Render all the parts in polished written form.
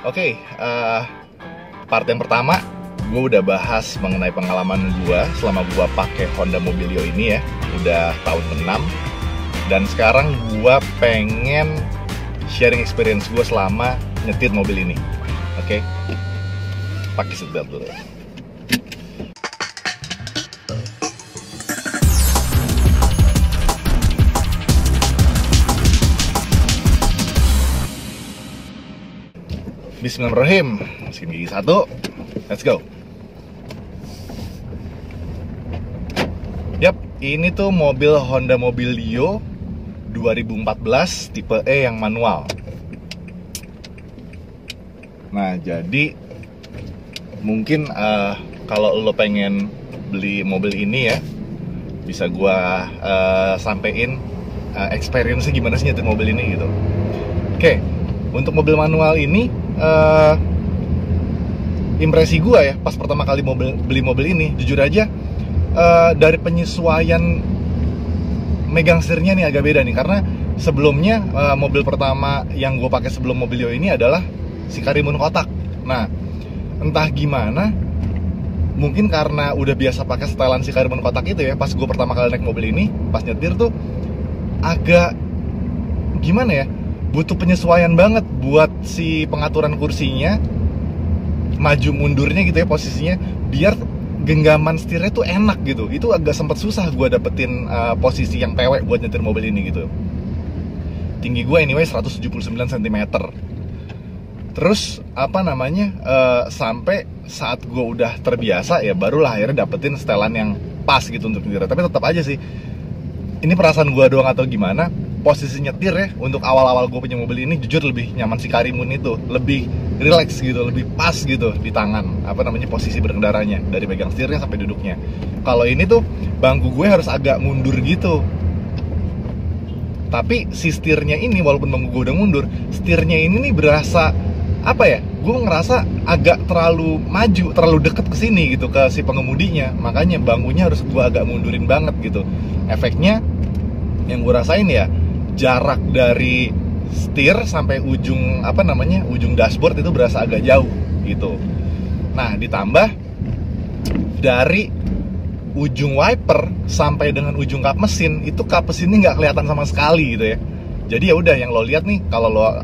Oke, part yang pertama gue udah bahas mengenai pengalaman gue selama gue pakai Honda Mobilio ini ya, udah tahun ke-6. Dan sekarang gue pengen sharing experience gue selama nyetir mobil ini. Oke, pakai seatbelt dulu. Bismillahirrahmanirrahim. Masukin gigi 1. Let's go. Yap, ini tuh mobil Honda Mobilio 2014 tipe E yang manual. Nah, jadi mungkin kalau lo pengen beli mobil ini ya, bisa gua sampein experience-nya gimana sih nyetir mobil ini gitu. Oke, untuk mobil manual ini impresi gue ya pas pertama kali beli mobil ini, jujur aja dari penyesuaian megang setirnya nih agak beda nih, karena sebelumnya mobil pertama yang gue pakai sebelum Mobilio ini adalah si Karimun kotak. Nah, entah gimana, mungkin karena udah biasa pakai setelan si Karimun kotak itu ya, pas gue pertama kali naik mobil ini, pas nyetir tuh agak gimana ya, butuh penyesuaian banget buat si pengaturan kursinya, maju mundurnya gitu ya posisinya, biar genggaman setirnya tuh enak gitu. Itu agak sempet susah gue dapetin posisi yang pewek buat nyetir mobil ini gitu. Tinggi gue anyway 179 cm. Terus apa namanya, sampai saat gue udah terbiasa ya, barulah akhirnya dapetin setelan yang pas gitu untuk nyetir. Tapi tetap aja sih, ini perasaan gue doang atau gimana, posisi nyetir ya untuk awal-awal gue punya mobil ini jujur lebih nyaman si Karimun itu, lebih relax gitu, lebih pas gitu di tangan, apa namanya, posisi berkendaranya dari pegang setirnya sampai duduknya. Kalau ini tuh bangku gue harus agak mundur gitu, tapi si setirnya ini walaupun bangku gue udah mundur, setirnya ini nih berasa apa ya, gue ngerasa agak terlalu maju, terlalu deket ke sini gitu ke si pengemudinya, makanya bangkunya harus gue agak mundurin banget gitu. Efeknya yang gue rasain ya, jarak dari setir sampai ujung apa namanya, ujung dashboard itu berasa agak jauh gitu. Nah, ditambah dari ujung wiper sampai dengan ujung kap mesin, itu kap mesinnya nggak kelihatan sama sekali gitu ya. Jadi ya udah, yang lo lihat nih kalau lo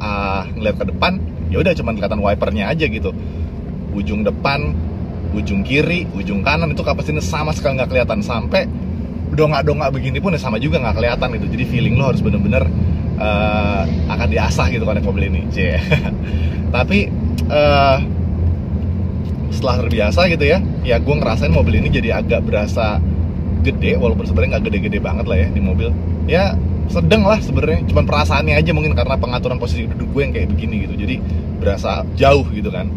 ngeliat ke depan, ya udah cuman kelihatan wipernya aja gitu. Ujung depan, ujung kiri, ujung kanan itu kap mesinnya sama sekali nggak kelihatan. Sampai dongak-dongak begini pun ya sama juga nggak kelihatan gitu. Jadi feeling lo harus bener-bener akan diasah gitu kan naik mobil ini. Tapi setelah terbiasa gitu ya, ya gue ngerasain mobil ini jadi agak berasa gede, walaupun sebenarnya nggak gede-gede banget lah ya di mobil. Ya sedang lah sebenarnya, cuman perasaannya aja mungkin karena pengaturan posisi duduk gue yang kayak begini gitu, jadi berasa jauh gitu kan.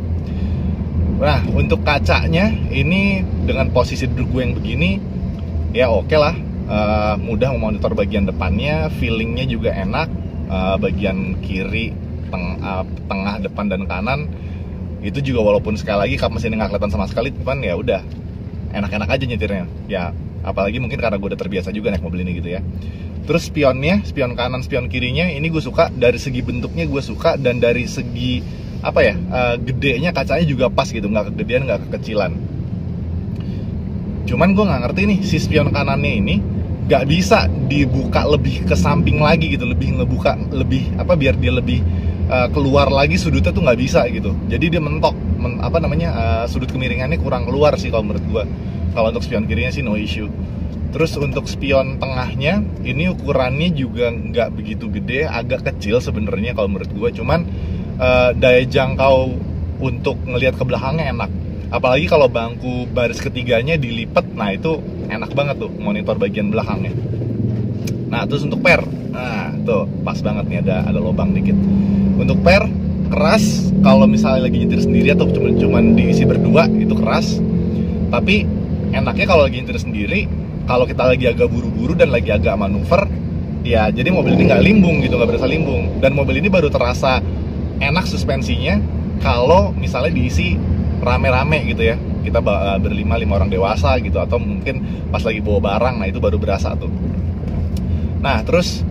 Nah, untuk kacanya ini dengan posisi duduk gue yang begini, ya oke lah, mudah memonitor bagian depannya, feelingnya juga enak. Bagian kiri, tengah, depan dan kanan itu juga walaupun sekali lagi kap mesinnya nggak kelihatan sama sekali, cuman ya udah enak-enak aja nyetirnya ya. Apalagi mungkin karena gue udah terbiasa juga naik mobil ini gitu ya. Terus spionnya, spion kanan, spion kirinya ini gue suka, dari segi bentuknya gue suka, dan dari segi apa ya, gedenya kacanya juga pas gitu, nggak kegedean nggak kekecilan. Cuman gue nggak ngerti nih, si spion kanannya ini nggak bisa dibuka lebih ke samping lagi gitu, lebih ngebuka lebih apa, biar dia lebih keluar lagi sudutnya tuh nggak bisa gitu. Jadi dia mentok, apa namanya, sudut kemiringannya kurang keluar sih kalau menurut gue. Kalau untuk spion kirinya sih no issue. Terus untuk spion tengahnya ini ukurannya juga nggak begitu gede, agak kecil sebenarnya kalau menurut gue. Cuman daya jangkau untuk ngelihat ke belakangnya enak. Apalagi kalau bangku baris ketiganya dilipat, nah itu enak banget tuh monitor bagian belakangnya. Nah, terus untuk per, nah tuh pas banget nih, ada lubang dikit. Untuk per keras, kalau misalnya lagi nyetir sendiri atau cuman diisi berdua itu keras. Tapi enaknya kalau lagi nyetir sendiri, kalau kita lagi agak buru-buru dan lagi agak manuver, ya jadi mobil ini nggak limbung gitu, nggak berasa limbung. Dan mobil ini baru terasa enak suspensinya kalau misalnya diisi rame-rame gitu ya, kita berlima, 5 orang dewasa gitu, atau mungkin pas lagi bawa barang, nah itu baru berasa tuh. Nah, terus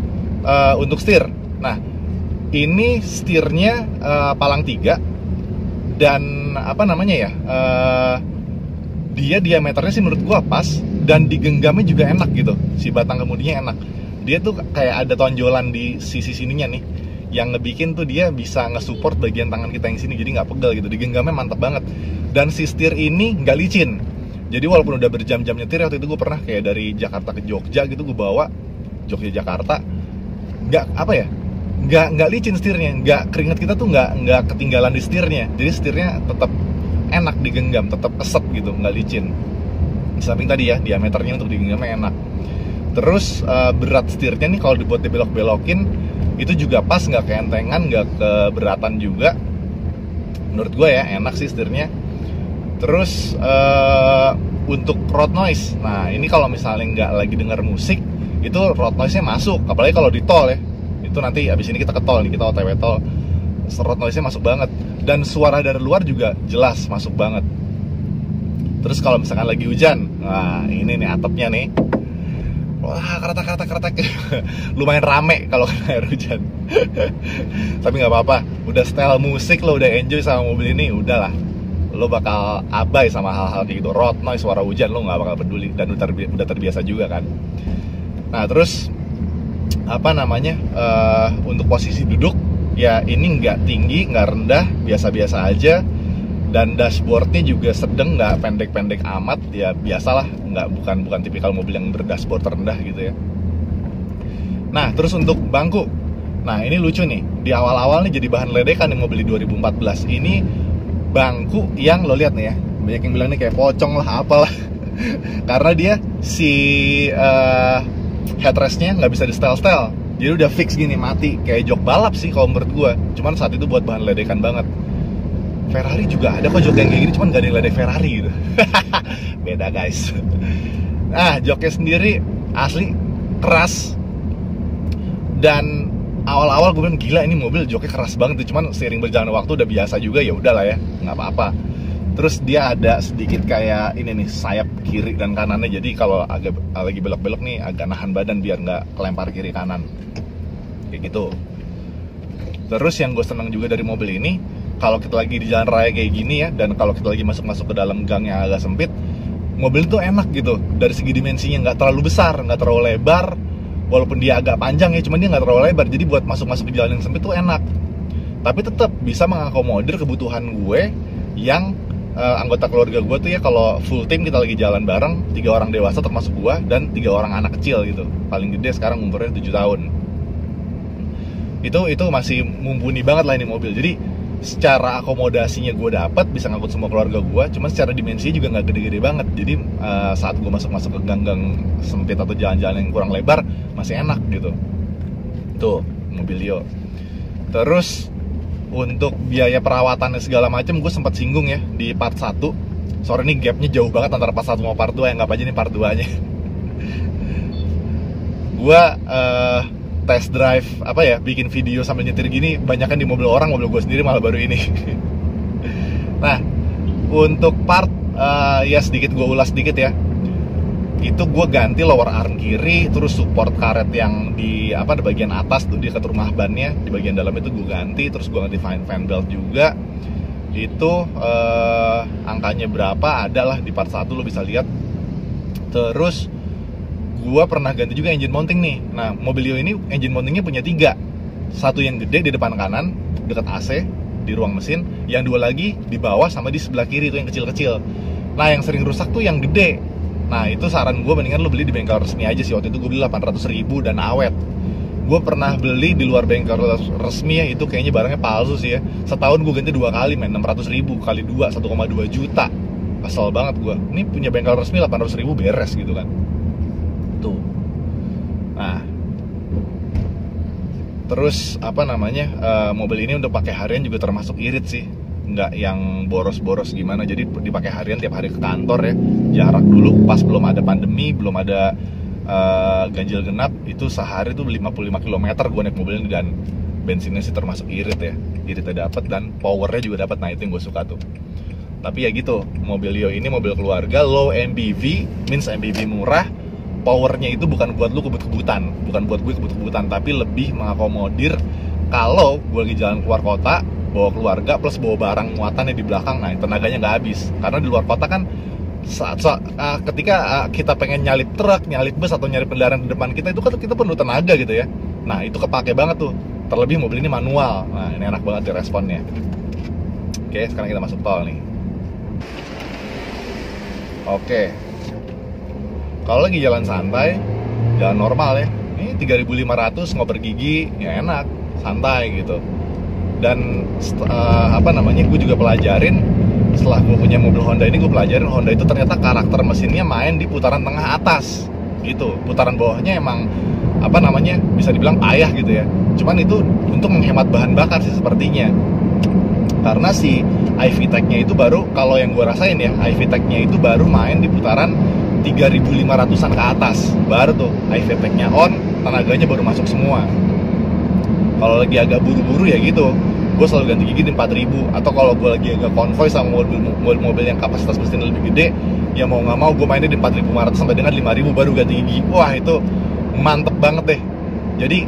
untuk setir, nah ini setirnya palang 3, Dan apa namanya ya, dia diameternya sih menurut gua pas, dan digenggamnya juga enak gitu. Si batang kemudinya enak. Dia tuh kayak ada tonjolan di sisi sininya nih, yang ngebikin tuh dia bisa nge-support bagian tangan kita yang sini, jadi nggak pegal gitu. Digenggamnya mantap banget. Dan si setir ini nggak licin. Jadi walaupun udah berjam-jam nyetir, waktu itu gue pernah kayak dari Jakarta ke Jogja gitu, gue bawa Jogja Jakarta, nggak apa ya, nggak licin setirnya, nggak keringat kita tuh nggak ketinggalan di setirnya. Jadi setirnya tetap enak digenggam, tetap keset gitu, nggak licin. Di samping tadi ya, diameternya untuk digenggamnya enak. Terus berat setirnya nih kalau dibuat dibelok-belokin itu juga pas, nggak keentengan, nggak keberatan juga. Menurut gue ya enak sih setirnya. Terus untuk road noise, nah ini kalau misalnya nggak lagi denger musik, itu road noise-nya masuk, apalagi kalau di tol ya. Itu nanti abis ini kita ke tol nih, kita OTW tol, road noise-nya masuk banget. Dan suara dari luar juga jelas masuk banget. Terus kalau misalkan lagi hujan, nah ini nih atapnya nih, wah keretak lumayan rame kalau kena air hujan. Tapi nggak apa-apa, udah setel musik lo, udah enjoy sama mobil ini, udahlah, lo bakal abai sama hal-hal kayak gitu. Road noise, suara hujan, lo nggak bakal peduli, dan udah terbiasa juga kan. Nah terus apa namanya, untuk posisi duduk ya ini nggak tinggi, nggak rendah, biasa-biasa aja. Dan dashboardnya juga sedang, nggak pendek-pendek amat, ya biasalah, bukan tipikal mobil yang berdashboard rendah gitu ya. Nah terus untuk bangku, nah ini lucu nih, di awal-awal nih jadi bahan ledekan yang mobil di 2014 ini. Bangku yang lo lihat nih ya, banyak yang bilang nih kayak pocong lah, apalah. Karena dia si headrestnya nggak bisa di setel-setel, jadi udah fix gini, mati, kayak jok balap sih kalau menurut gua. Cuman saat itu buat bahan ledekan banget. Ferrari juga ada kok jok yang kayak gini, cuman gak ada yang ledek Ferrari gitu. Beda guys. Nah joknya sendiri asli keras, dan awal-awal gue bilang gila ini mobil joknya keras banget tuh. Cuman seiring berjalan waktu udah biasa juga, ya udahlah ya, nggak apa-apa. Terus dia ada sedikit kayak ini nih, sayap kiri dan kanannya, jadi kalau agak lagi belok-belok nih agak nahan badan biar nggak kelempar kiri kanan kayak gitu. Terus yang gue senang juga dari mobil ini, kalau kita lagi di jalan raya kayak gini ya, dan kalau kita lagi masuk ke dalam gang yang agak sempit, mobil itu enak gitu. Dari segi dimensinya nggak terlalu besar, nggak terlalu lebar. Walaupun dia agak panjang ya, cuman dia nggak terlalu lebar. Jadi buat masuk ke jalan yang sempit tuh enak. Tapi tetap bisa mengakomodir kebutuhan gue yang anggota keluarga gue tuh ya, kalau full team kita lagi jalan bareng, 3 orang dewasa termasuk gue, dan 3 orang anak kecil gitu. Paling gede sekarang umurnya 7 tahun. Itu masih mumpuni banget lah ini mobil. Jadi secara akomodasinya gue dapat, bisa ngangkut semua keluarga gue. Cuman secara dimensinya juga nggak gede-gede banget. Jadi saat gue masuk ke gang-gang sempit atau jalan-jalan yang kurang lebar, masih enak gitu. Tuh Mobilio. Terus untuk biaya perawatannya segala macam, gue sempat singgung ya di part 1. Sorry nih gapnya jauh banget antara part 1 sama part 2, yang nggak aja nih part 2 nya. Gue test drive apa ya, bikin video sambil nyetir gini banyak kan di mobil orang, mobil gue sendiri malah baru ini. Nah untuk part ya sedikit gue ulas sedikit ya. Itu gue ganti lower arm kiri, terus support karet yang di bagian atas tuh, di dekat rumah bannya, di bagian dalam itu gue ganti. Terus gue ganti fan belt juga. Itu angkanya berapa ada lah di part 1, lo bisa lihat. Terus gue pernah ganti juga engine mounting nih. Nah Mobilio ini engine mountingnya punya 3. Satu yang gede di depan kanan dekat AC di ruang mesin, yang 2 lagi di bawah sama di sebelah kiri itu yang kecil-kecil. Nah yang sering rusak tuh yang gede. Nah itu saran gue mendingan lo beli di bengkel resmi aja sih. Waktu itu gue beli 800.000 dan awet. Gue pernah beli di luar bengkel resmi ya, itu kayaknya barangnya palsu sih ya. Setahun gue ganti 2 kali men, 600.000 kali 2, 1,2 juta. Kesel banget gue. Ini punya bengkel resmi 800.000 beres gitu kan. Tuh. Nah terus mobil ini untuk pakai harian juga termasuk irit sih, nggak yang boros-boros gimana. Jadi dipakai harian tiap hari ke kantor ya. Jarak dulu pas belum ada pandemi, belum ada ganjil genap, itu sehari tuh 55 km gue naik mobil ini, dan bensinnya sih termasuk irit ya. Iritnya dapat dan powernya juga dapat. Nah itu yang gue suka tuh. Tapi ya gitu, Mobilio ini mobil keluarga, low MPV, means MPV murah. Powernya itu bukan buat lu kebut-kebutan, bukan buat gue kebut-kebutan, tapi lebih mengakomodir kalau gue lagi jalan keluar kota, bawa keluarga plus bawa barang muatannya di belakang, nah tenaganya nggak habis. Karena di luar kota kan ketika kita pengen nyalip truk, nyalip bus atau nyalip kendaraan di depan kita, itu kan kita perlu tenaga gitu ya. Nah itu kepake banget tuh, terlebih mobil ini manual. Nah ini enak banget ya responnya. Oke, sekarang kita masuk tol nih. Oke, kalau lagi jalan santai, jalan normal ya, ini 3.500 ngoper gigi, ya enak, santai gitu. Dan gue juga pelajarin, setelah gue punya mobil Honda ini, gue pelajarin Honda itu ternyata karakter mesinnya main di putaran tengah atas gitu. Putaran bawahnya emang bisa dibilang payah gitu ya. Cuman itu untuk menghemat bahan bakar sih sepertinya. Karena si iVTEC-nya itu baru, kalau yang gue rasain ya, iVTEC-nya itu baru main di putaran 3.500-an ke atas. Baru tuh iVTEC-nya on, tenaganya baru masuk semua. Kalau lagi agak buru-buru ya gitu, gue selalu ganti gigi di 4.000. Atau kalau gue lagi agak konvoy sama mobil yang kapasitas mesinnya lebih gede, ya mau nggak mau gue mainnya di 4.500 sampai dengan 5.000 baru ganti gigi. Wah itu mantep banget deh. Jadi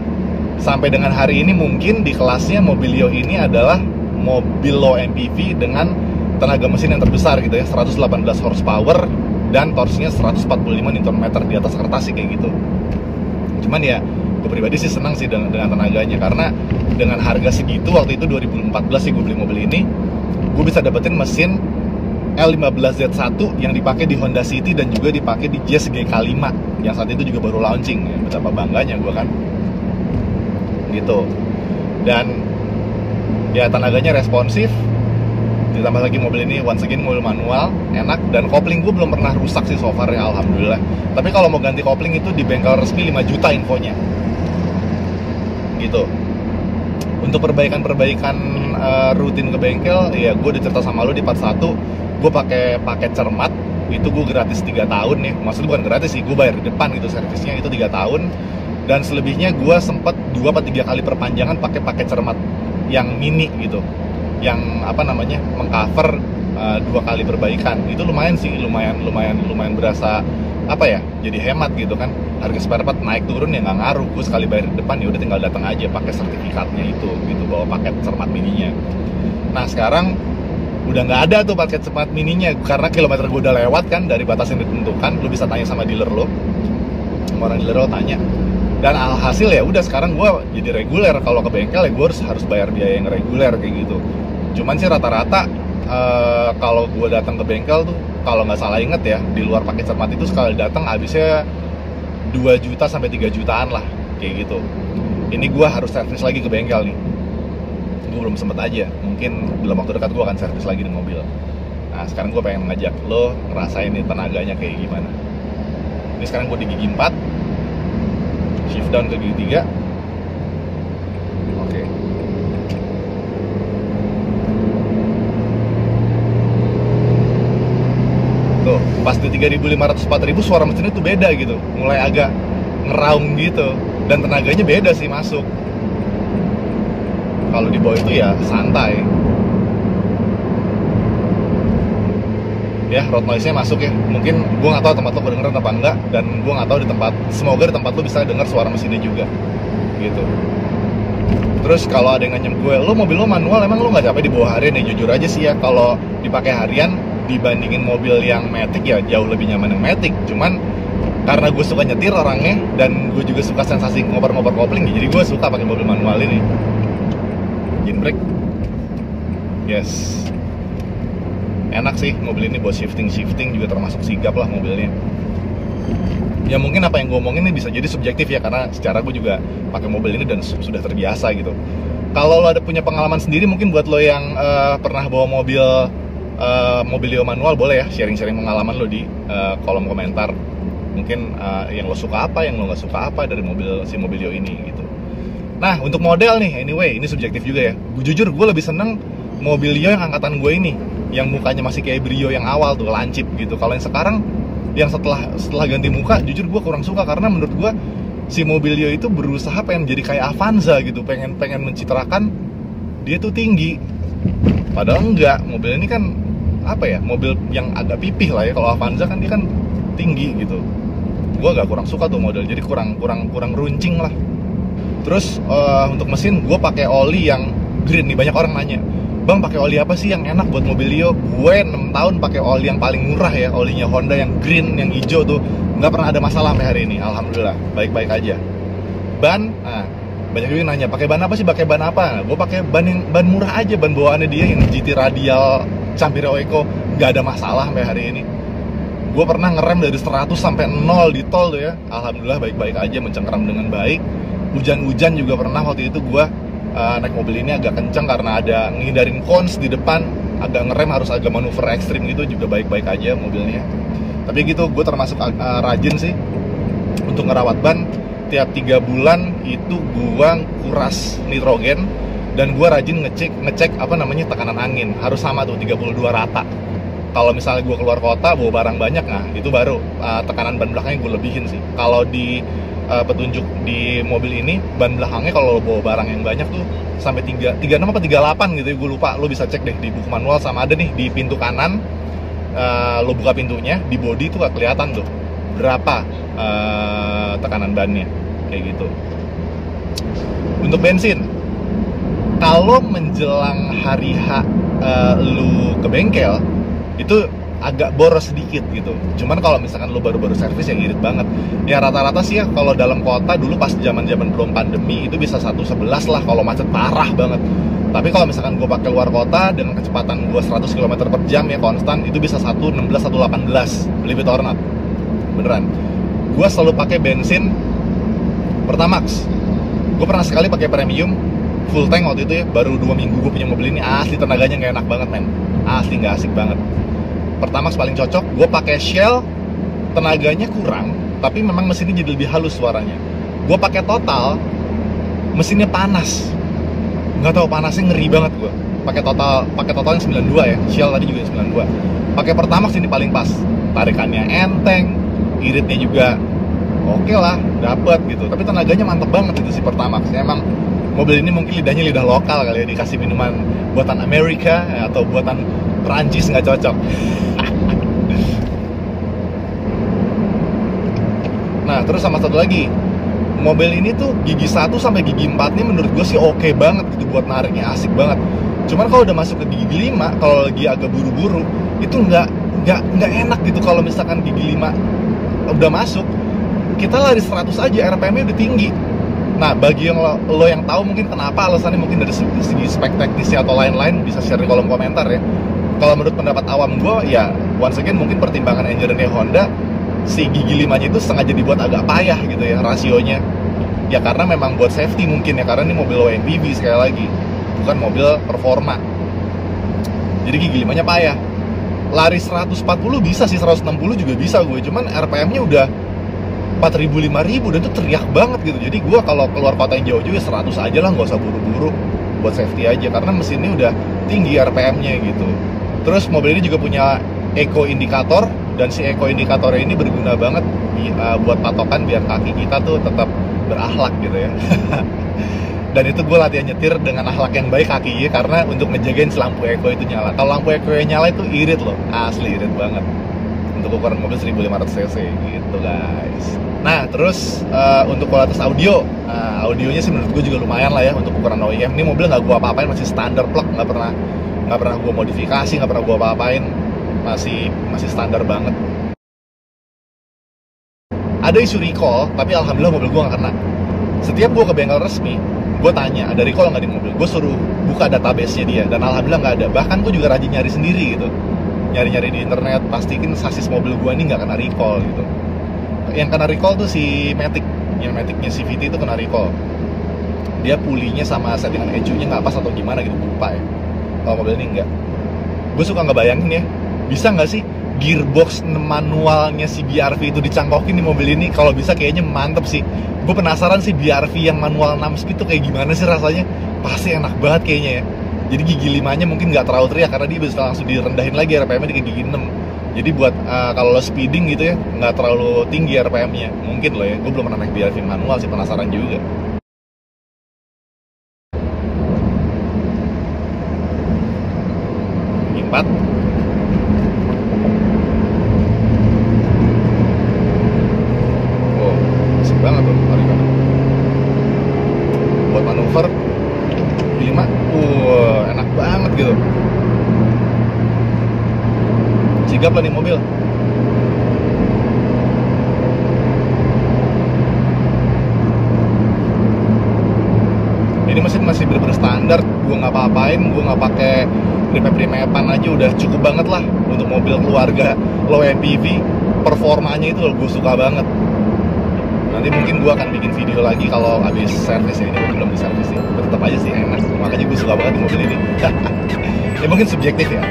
sampai dengan hari ini mungkin di kelasnya Mobilio ini adalah mobil low MPV dengan tenaga mesin yang terbesar gitu ya, 118 horsepower dan torsinya 145 Nm di atas kertas sih kayak gitu. Cuman ya gue pribadi sih senang sih dengan tenaganya, karena dengan harga segitu waktu itu 2014 sih gue beli mobil ini, gue bisa dapetin mesin L15Z1 yang dipakai di Honda City dan juga dipakai di Jazz GK5 yang saat itu juga baru launching ya. Betapa bangganya gue kan gitu. Dan ya tenaganya responsif, ditambah lagi mobil ini once again mobil manual, enak, dan kopling gue belum pernah rusak sih so far ya, alhamdulillah. Tapi kalau mau ganti kopling itu di bengkel resmi 5 juta infonya gitu. Untuk perbaikan rutin ke bengkel, ya gue udah cerita sama lo di part 1, gue pakai paket cermat, itu gue gratis 3 tahun ya. Maksudnya bukan gratis sih, gue bayar di depan gitu servisnya, itu 3 tahun. Dan selebihnya gue sempet 2-3 kali perpanjangan pakai paket cermat yang mini gitu, yang mengcover 2 kali perbaikan. Itu lumayan sih, lumayan berasa jadi hemat gitu kan. Harga spare part naik turun ya nggak ngaruh, gue sekali bayar di depan ya udah tinggal datang aja pakai sertifikatnya itu gitu, bawa paket cermat mininya. Nah sekarang udah nggak ada tuh paket cermat mininya karena kilometer gue udah lewat kan dari batas yang ditentukan. Lo bisa tanya sama dealer lo, sama orang dealer lo tanya. Dan alhasil ya udah sekarang gue jadi reguler, kalau ke bengkel ya gue harus bayar biaya yang reguler kayak gitu. Cuman sih rata-rata kalau gue datang ke bengkel tuh, kalau nggak salah inget ya, di luar paket cermat itu sekali datang habisnya 2 juta sampai 3 jutaan lah kayak gitu. Ini gue harus servis lagi ke bengkel nih, gue belum sempet aja. Mungkin dalam waktu dekat gue akan servis lagi di mobil. Nah sekarang gue pengen ngajak lo ngerasain nih tenaganya kayak gimana. Ini sekarang gue di gigi 4, shift down ke gigi 3. Oke. Tuh, pas di 3.500-4.000 suara mesinnya tuh beda gitu, mulai agak ngeraung gitu, dan tenaganya beda sih masuk. Kalau di bawah itu ya santai. Ya, road noise-nya masuk ya. Mungkin gue nggak tahu tempat lo kedengeran apa enggak, dan gue nggak tahu semoga di tempat lo bisa denger suara mesinnya juga gitu. Terus kalau ada yang nanya gue, lo mobil lo manual, emang lo nggak capek di bawah harian? Ya jujur aja sih ya, kalau dipakai harian dibandingin mobil yang matic ya jauh lebih nyaman yang matic. Cuman karena gue suka nyetir orangnya, dan gue juga suka sensasi ngoper-ngoper kopling, jadi gue suka pakai mobil manual ini. Handbrake, yes, enak sih mobil ini buat shifting juga termasuk sigap lah mobilnya. Ya mungkin apa yang gue omongin ini bisa jadi subjektif ya, karena secara gue juga pakai mobil ini dan sudah terbiasa gitu. Kalau lo ada punya pengalaman sendiri, mungkin buat lo yang pernah bawa Mobilio manual, boleh ya sharing-sharing pengalaman lo di kolom komentar. Mungkin yang lo suka apa, yang lo nggak suka apa dari Mobilio ini gitu. Nah untuk model nih, anyway ini subjektif juga ya. Jujur gue lebih seneng Mobilio yang angkatan gue ini, yang mukanya masih kayak Brio yang awal tuh, lancip gitu. Kalau yang sekarang, yang setelah ganti muka, jujur gue kurang suka, karena menurut gue si Mobilio itu berusaha pengen jadi kayak Avanza gitu, pengen mencitrakan dia tuh tinggi, padahal enggak. Mobil ini kan mobil yang agak pipih lah ya. Kalau Avanza kan dia kan tinggi gitu. Gue agak kurang suka tuh model, jadi kurang runcing lah. Terus untuk mesin gue pakai oli yang green nih, banyak orang nanya, "Bang, pakai oli apa sih yang enak buat Mobilio?" Gue 6 tahun pakai oli yang paling murah ya, olinya Honda yang green, yang hijau tuh. Nggak pernah ada masalah sampai hari ini, alhamdulillah, baik-baik aja. Ban, nah, banyak juga yang nanya, pakai ban apa sih? Pakai ban apa? Gue pakai ban murah aja, ban bawaannya dia yang GT Radial Campiro Eco, nggak ada masalah sampai hari ini. Gue pernah ngerem dari 100 sampai 0 di tol tuh ya, alhamdulillah baik-baik aja, mencengkeram dengan baik. Hujan-hujan juga pernah, waktu itu gue naik mobil ini agak kenceng karena ada ngehindarin cons di depan, agak ngerem harus agak manuver ekstrim gitu, juga baik-baik aja mobilnya. Tapi gitu, gue termasuk rajin sih untuk ngerawat ban. Tiap 3 bulan itu gue kuras nitrogen, dan gue rajin ngecek apa namanya tekanan angin, harus sama tuh 32 rata. Kalau misalnya gue keluar kota bawa barang banyak, nah itu baru tekanan ban belakangnya gue lebihin sih. Kalau di petunjuk di mobil ini, ban belakangnya kalau lo bawa barang yang banyak tuh sampai 36 apa 38 gitu ya, gue lupa. Lo bisa cek deh di buku manual, sama ada nih di pintu kanan. Lo buka pintunya, di bodi tuh gak kelihatan tuh berapa tekanan bannya, kayak gitu. Untuk bensin, kalau menjelang hari H lu ke bengkel itu agak boros sedikit gitu. Cuman kalau misalkan lu baru-baru servis ya irit banget. Ya rata-rata sih ya kalau dalam kota dulu pas zaman-zaman belum pandemi itu bisa 111 lah kalau macet parah banget. Tapi kalau misalkan gue pakai luar kota dengan kecepatan gue 100 km per jam ya konstan, itu bisa 116, 118, believe it or not. Beneran. Gue selalu pakai bensin Pertamax. Gue pernah sekali pakai premium full tank waktu itu ya, baru 2 minggu gue punya mobil ini, asli tenaganya nggak enak banget men, asli nggak asik banget. Pertamax paling cocok. Gue pakai Shell, tenaganya kurang, tapi memang mesinnya jadi lebih halus suaranya. Gue pakai Total, mesinnya panas, nggak tahu panasnya ngeri banget. Gue pakai Total yang 92 ya, Shell tadi juga 92. Pakai Pertamax ini paling pas, tarikannya enteng, iritnya juga oke lah, dapet gitu. Tapi tenaganya mantep banget itu si Pertamax. Emang mobil ini mungkin lidahnya lidah lokal kali ya, dikasih minuman buatan Amerika atau buatan Perancis nggak cocok. Nah, terus sama satu lagi, mobil ini tuh gigi 1 sampai gigi 4 nih menurut gue sih oke banget gitu buat nariknya, asik banget. Cuman kalau udah masuk ke gigi 5, kalau lagi agak buru-buru, itu nggak enak gitu. Kalau misalkan gigi 5 udah masuk, kita lari 100 aja, RPM-nya udah tinggi. Nah, bagi yang lo yang tahu mungkin kenapa alasannya, mungkin dari segi spek teknisnya atau lain-lain, bisa share di kolom komentar ya. Kalau menurut pendapat awam gue, ya once again mungkin pertimbangan engineer-nya Honda, si gigi 5-nya itu sengaja dibuat agak payah gitu ya rasionya. Ya karena memang buat safety mungkin ya, karena ini mobil low MPV sekali lagi, bukan mobil performa. Jadi gigi 5-nya payah. Lari 140 bisa sih, 160 juga bisa gue, cuman RPM-nya udah 4.000, 5.000 dan itu teriak banget gitu. Jadi gue kalau keluar kota yang jauh-jauh ya 100 aja lah, nggak usah buru-buru, buat safety aja, karena mesinnya udah tinggi RPM-nya gitu. Terus mobil ini juga punya eco indikator, dan si eco indikatornya ini berguna banget buat patokan biar kaki kita tuh tetap berakhlak gitu ya. Dan itu gue latihan nyetir dengan akhlak yang baik kakinya, karena untuk ngejagain si lampu eco itu nyala. Kalau lampu eco yang nyala itu irit loh, asli irit banget untuk ukuran mobil 1500 cc gitu guys. Nah terus untuk kualitas audio, audionya sih menurut gue juga lumayan lah ya untuk ukuran OEM. Ini mobil nggak gue apa-apain, masih standar plug, nggak pernah gue modifikasi, nggak pernah gue apa-apain, masih standar banget. Ada isu recall, tapi alhamdulillah mobil gue nggak kena. Setiap gue ke bengkel resmi, gue tanya ada recall nggak di mobil, gue suruh buka database-nya dia, dan alhamdulillah nggak ada. Bahkan gue juga rajin nyari sendiri gitu, nyari-nyari di internet, pastiin sasis mobil gue ini nggak kena recall gitu. Yang kena recall tuh si Matic, yang Maticnya CVT itu kena recall. Dia pulinya sama settingan ECU-nya nggak pas atau gimana gitu, lupa ya. Kalau mobil ini enggak. Gue suka ngebayangin ya, bisa nggak sih gearbox manualnya si BRV itu dicangkokin di mobil ini? Kalau bisa kayaknya mantep sih. Gue penasaran sih BRV yang manual 6 speed tuh kayak gimana sih rasanya. Pasti enak banget kayaknya ya. Jadi gigi 5-nya mungkin nggak terlalu teriak, karena dia bisa langsung direndahin lagi RPM-nya di gigi 6. Jadi buat kalau lo speeding gitu ya, nggak terlalu tinggi RPM-nya. Mungkin lo ya, gue belum pernah naik BRV manual sih, penasaran juga. Gigi 4. Wow, asik banget tuh tarikannya. Buat manuver, 5. gitu. Sigap lah nih mobil. Ini mesin masih bener-bener standar, gue nggak apa-apain, gue nggak pakai remap-remapan aja udah cukup banget lah untuk mobil keluarga low MPV. Performanya itu loh gue suka banget. Nanti mungkin gue akan bikin video lagi kalau habis servis ya, ini belum di servis ya. Tetap aja sih enak, makanya gue suka banget di mobil ini. Ya mungkin subjektif ya,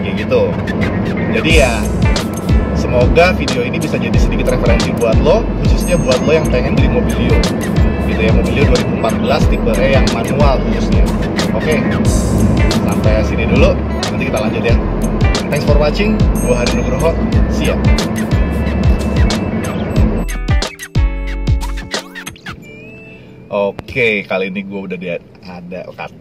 kayak gitu. Jadi ya semoga video ini bisa jadi sedikit referensi buat lo, khususnya buat lo yang pengen beli Mobilio gitu ya, Mobilio 2014 tipe E yang manual khususnya. Oke, sampai sini dulu, nanti kita lanjut ya. Thanks for watching, gue Hari Nugroho, see ya. Oke, kali ini gue udah ada cut.